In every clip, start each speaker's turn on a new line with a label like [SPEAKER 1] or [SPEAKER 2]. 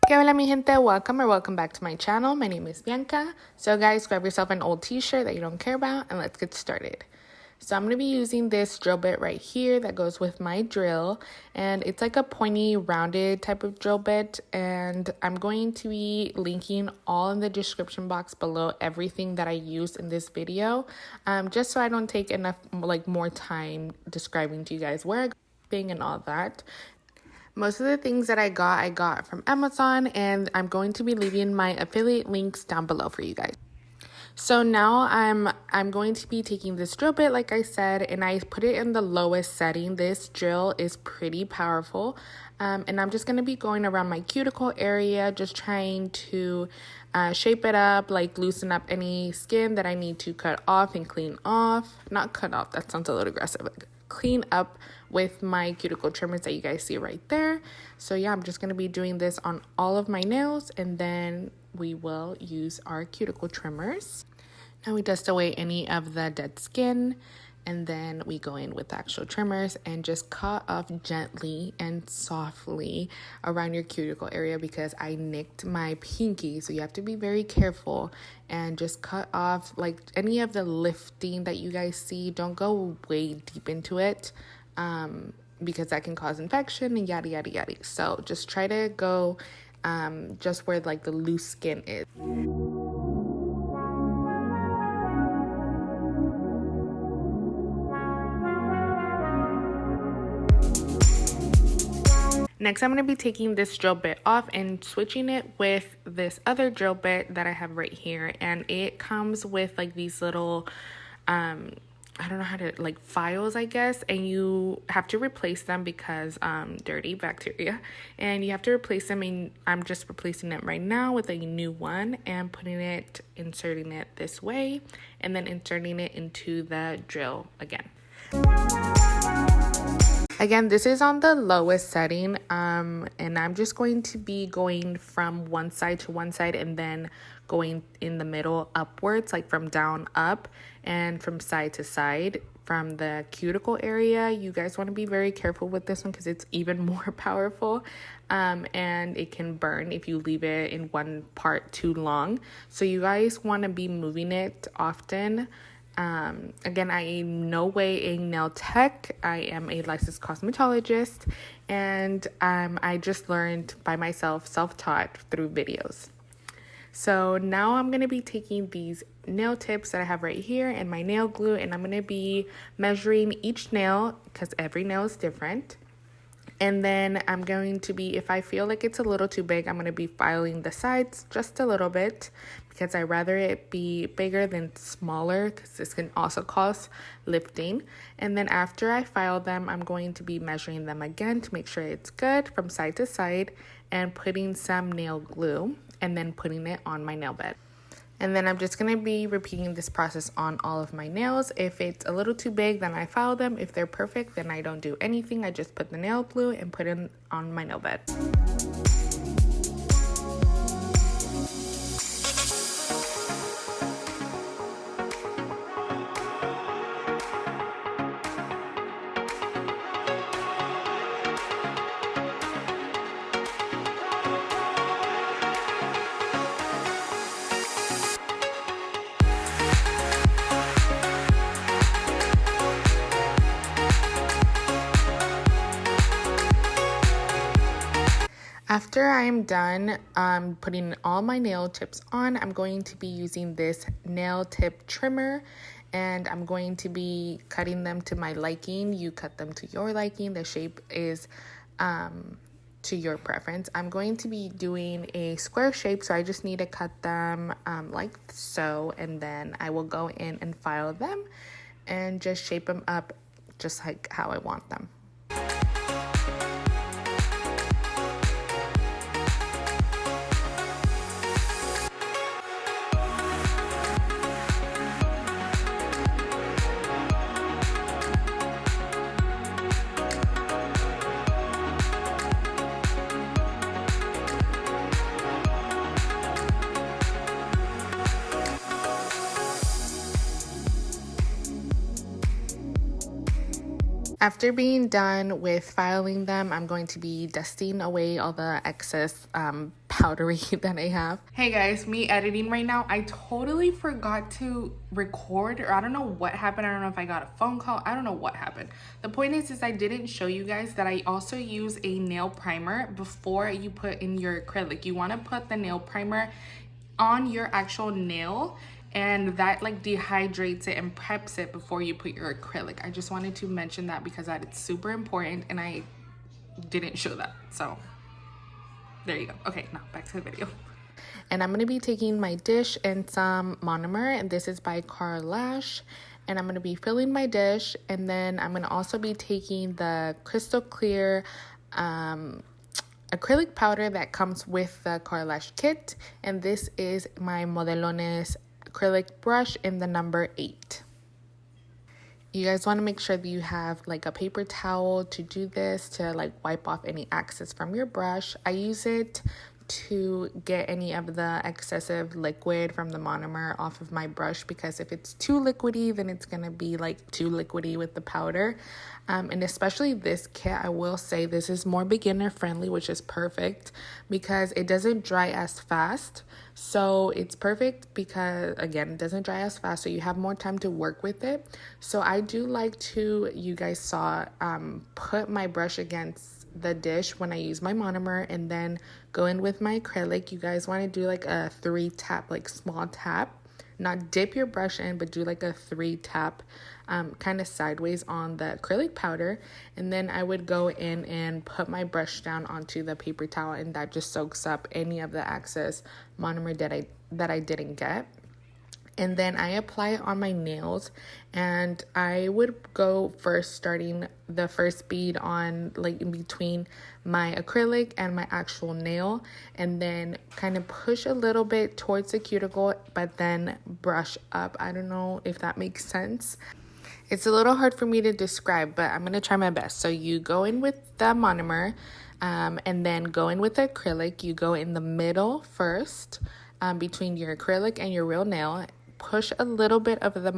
[SPEAKER 1] Que hola mi gente, welcome back to my channel. My name is Bianca. So guys, grab yourself an old t-shirt that you don't care about and let's get started. So I'm going to be using this drill bit right here that goes with my drill, and it's like a pointy rounded type of drill bit, and I'm going to be linking all in the description box below everything that I used in this video, just so I don't take enough more time describing to you guys where I got everything and all that. Most of the things that I got from Amazon, and I'm going to be leaving my affiliate links down below for you guys. So now I'm going to be taking this drill bit, like I said, and I put it in the lowest setting. This drill is pretty powerful, and I'm just going to be going around my cuticle area, just trying to shape it up, loosen up any skin that I need to cut off and clean off. Not cut off, that sounds a little aggressive. Clean up with my cuticle trimmers that you guys see right there. So yeah, I'm just going to be doing this on all of my nails, and then we will use our cuticle trimmers. Now we dust away any of the dead skin, and then we go in with the actual trimmers and just cut off gently and softly around your cuticle area, because I nicked my pinky, so you have to be very careful and just cut off any of the lifting that you guys see. Don't go way deep into it, because that can cause infection and yada yada yada. So just try to go just where the loose skin is. Next, I'm going to be taking this drill bit off and switching it with this other drill bit that I have right here. And it comes with these little, I don't know how to, files, I guess. And you have to replace them because dirty bacteria. And you have to replace them, and I'm just replacing them right now with a new one and inserting it this way, and then inserting it into the drill again. Again, this is on the lowest setting, and I'm just going to be going from one side to one side and then going in the middle upwards, from down up and from side to side from the cuticle area. You guys want to be very careful with this one because it's even more powerful, and it can burn if you leave it in one part too long. So you guys want to be moving it often. Again, I am no way a nail tech. I am a licensed cosmetologist, and I just learned by myself, self-taught through videos. So now I'm going to be taking these nail tips that I have right here and my nail glue, and I'm going to be measuring each nail because every nail is different. And then I'm going to be, if I feel like it's a little too big, I'm going to be filing the sides just a little bit, because I'd rather it be bigger than smaller, because this can also cause lifting. And then after I file them, I'm going to be measuring them again to make sure it's good from side to side, and putting some nail glue and then putting it on my nail bed. And then I'm just going to be repeating this process on all of my nails. If it's a little too big, then I file them. If they're perfect, then I don't do anything. I just put the nail glue and put it on my nail bed. After I am done putting all my nail tips on, I'm going to be using this nail tip trimmer, and I'm going to be cutting them to my liking. You cut them to your liking. The shape is to your preference. I'm going to be doing a square shape, so I just need to cut them like so, and then I will go in and file them and just shape them up just like how I want them. After being done with filing them, I'm going to be dusting away all the excess powdery that I have. Hey guys, me editing right now. I totally forgot to record, or I don't know what happened. I don't know if I got a phone call. I don't know what happened. The point is I didn't show you guys that I also use a nail primer before you put in your acrylic. You want to put the nail primer on your actual nail, and that like dehydrates it and preps it before you put your acrylic. I just wanted to mention that because that is super important and I didn't show that. So there you go. Okay, now back to the video. And I'm going to be taking my dish and some monomer, and this is by Carl Lash. And I'm going to be filling my dish, and then I'm going to also be taking the crystal clear acrylic powder that comes with the Carl Lash kit. And this is my Modelones acrylic brush in the number 8. You guys want to make sure that you have like a paper towel to do this, to like wipe off any excess from your brush. I use it to get any of the excessive liquid from the monomer off of my brush, because if it's too liquidy, then it's gonna be like too liquidy with the powder. And especially this kit, I will say this is more beginner friendly, which is perfect because it doesn't dry as fast. So it's perfect because, again, it doesn't dry as fast, so you have more time to work with it. So I do like to, you guys saw, put my brush against the dish when I use my monomer and then go in with my acrylic. You guys want to do like a 3 tap, like small tap, not dip your brush in, but do like a 3 tap kind of sideways on the acrylic powder. And then I would go in and put my brush down onto the paper towel, and that just soaks up any of the excess monomer that I didn't get. And then I apply it on my nails, and I would go first, starting the first bead on like in between my acrylic and my actual nail, and then kind of push a little bit towards the cuticle, but then brush up. I don't know if that makes sense. It's a little hard for me to describe, but I'm going to try my best. So you go in with the monomer, and then go in with the acrylic. You go in the middle first, between your acrylic and your real nail. Push a little bit of the the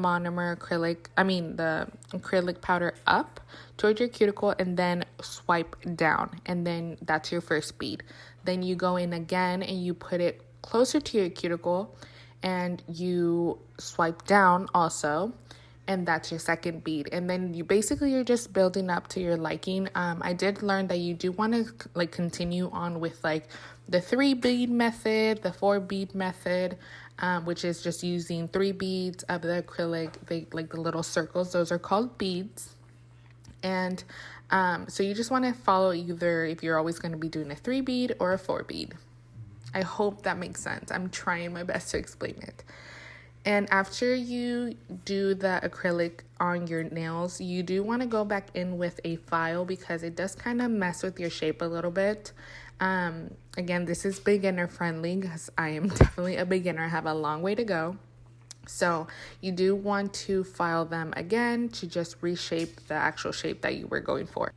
[SPEAKER 1] acrylic powder up towards your cuticle, and then swipe down, and then that's your first bead. Then you go in again and you put it closer to your cuticle, and you swipe down also, and that's your second bead. And then you're just building up to your liking. I did learn that you do want to like continue on with like the 3 bead method, the 4 bead method, which is just using 3 beads of the acrylic, like the little circles. Those are called beads. And so you just want to follow either, if you're always going to be doing a 3 bead or a 4 bead. I hope that makes sense. I'm trying my best to explain it. And after you do the acrylic on your nails, you do want to go back in with a file because it does kind of mess with your shape a little bit. Again, this is beginner friendly because I am definitely a beginner. I have a long way to go. So you do want to file them again to just reshape the actual shape that you were going for.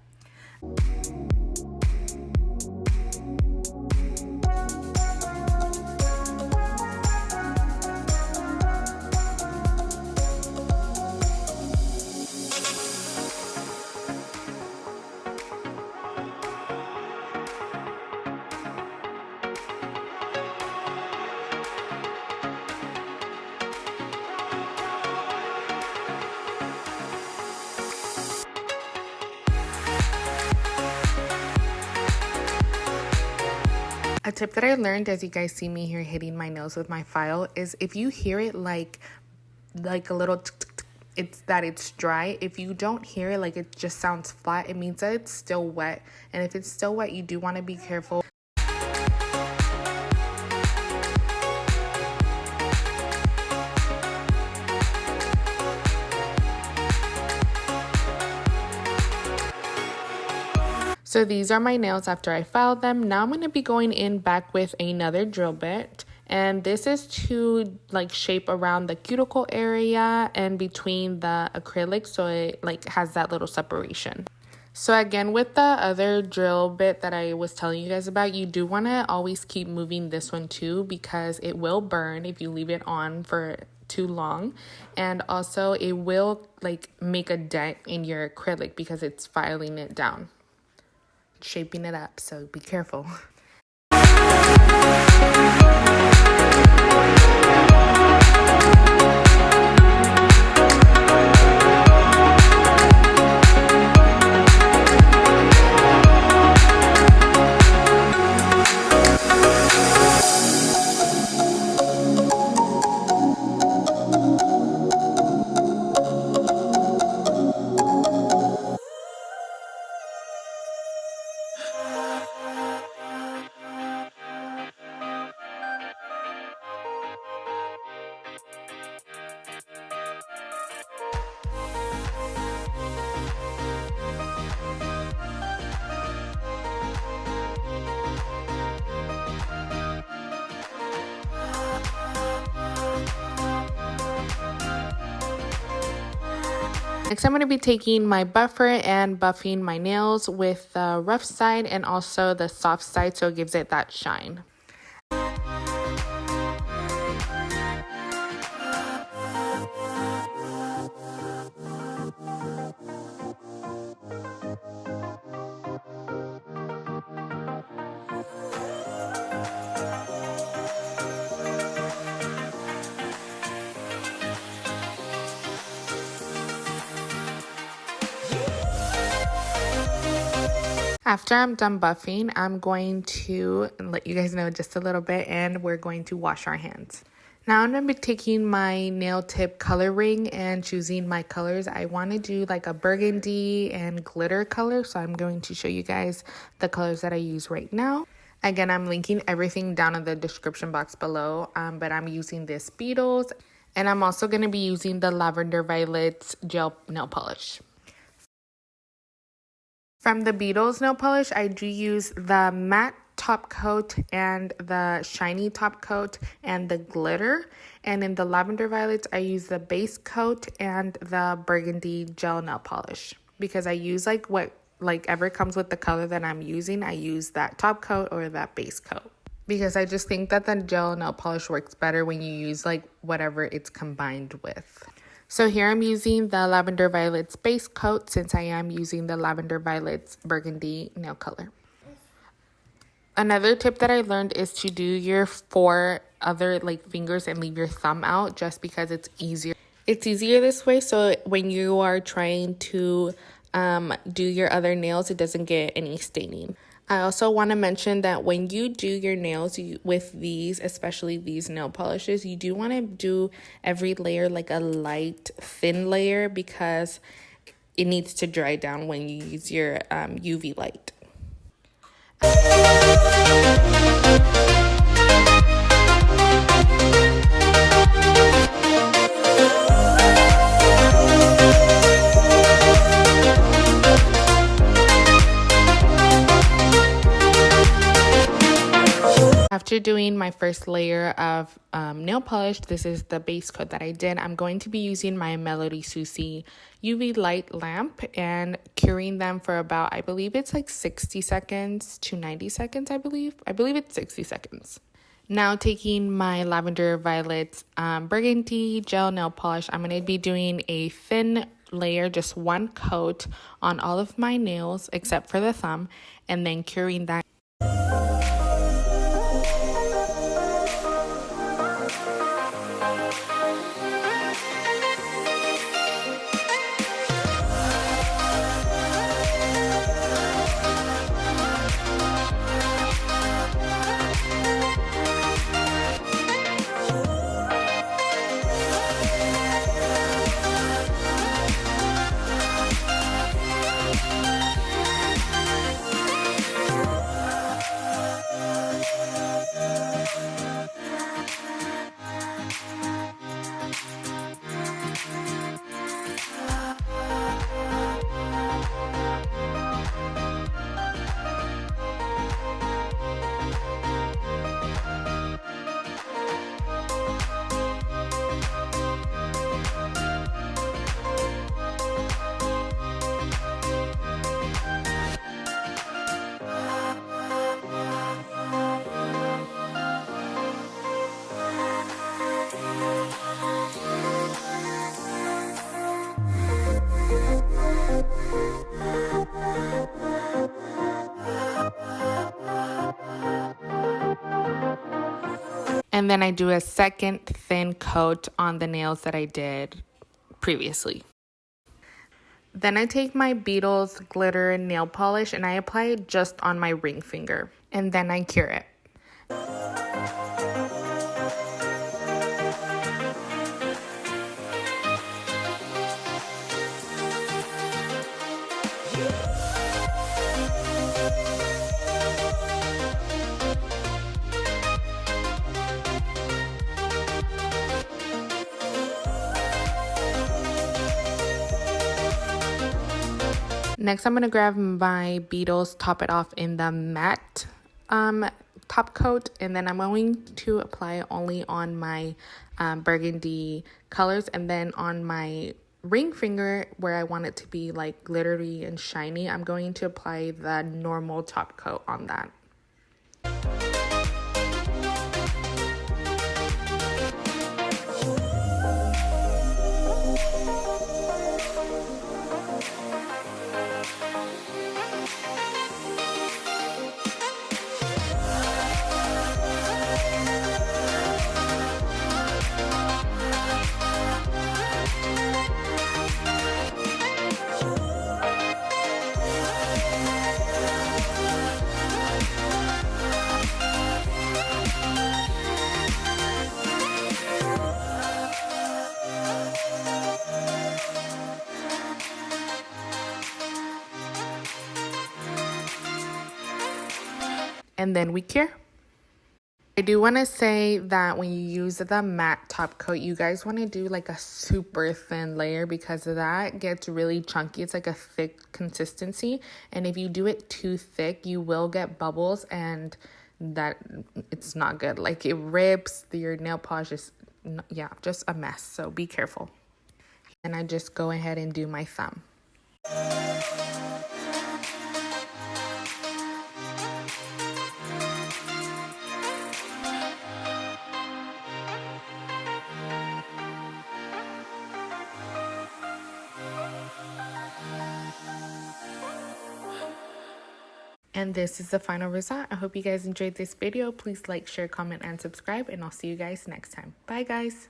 [SPEAKER 1] A tip that I learned, as you guys see me here hitting my nails with my file, is if you hear it like a little it's dry. If you don't hear it, like it just sounds flat, it means that it's still wet. And if it's still wet, you do want to be careful. So these are my nails after I filed them. Now I'm going to be going in back with another drill bit. And this is to like shape around the cuticle area and between the acrylic, so it like has that little separation. So again, with the other drill bit that I was telling you guys about, you do want to always keep moving this one too, because it will burn if you leave it on for too long, and also it will like make a dent in your acrylic because it's filing it down, shaping it up, so be careful. Next, I'm going to be taking my buffer and buffing my nails with the rough side and also the soft side so it gives it that shine. After I'm done buffing, I'm going to let you guys know just a little bit, and we're going to wash our hands. Now I'm going to be taking my nail tip coloring and choosing my colors. I want to do like a burgundy and glitter color, so I'm going to show you guys the colors that I use right now. Again, I'm linking everything down in the description box below, but I'm using this Beetles, and I'm also going to be using the Lavender Violets gel nail polish. From the Beetles nail polish, I do use the matte top coat and the shiny top coat and the glitter. And in the Lavender Violets, I use the base coat and the burgundy gel nail polish. Because I use like ever comes with the color that I'm using, I use that top coat or that base coat. Because I just think that the gel nail polish works better when you use like whatever it's combined with. So here I'm using the Lavender Violets base coat since I am using the Lavender Violets burgundy nail color. Another tip that I learned is to do your 4 other like fingers and leave your thumb out just because it's easier. It's easier this way, so when you are trying to do your other nails, it doesn't get any staining. I also want to mention that when you do your nails with these, especially these nail polishes, you do want to do every layer like a light, thin layer because it needs to dry down when you use your UV light. After doing my first layer of nail polish, this is the base coat that I did. I'm going to be using my Melody Susie UV light lamp and curing them for about, I believe it's like 60 seconds to 90 seconds, I believe. I believe it's 60 seconds. Now taking my Lavender Violets burgundy gel nail polish, I'm going to be doing a thin layer, just 1 coat on all of my nails except for the thumb, and then curing that. And then I do a second thin coat on the nails that I did previously. Then I take my Beetles glitter nail polish and I apply it just on my ring finger. And then I cure it. Next, I'm going to grab my Beetles, top it off in the matte top coat, and then I'm going to apply it only on my burgundy colors, and then on my ring finger where I want it to be like glittery and shiny, I'm going to apply the normal top coat on that. And then we cure. I do want to say that when you use the matte top coat, you guys want to do like a super thin layer because that gets really chunky. It's like a thick consistency. And if you do it too thick, you will get bubbles and that it's not good. Like it rips, your nail polish is, yeah, just a mess. So be careful. And I just go ahead and do my thumb. And this is the final result. I hope you guys enjoyed this video. Please like, share, comment, and subscribe, and I'll see you guys next time. Bye, guys.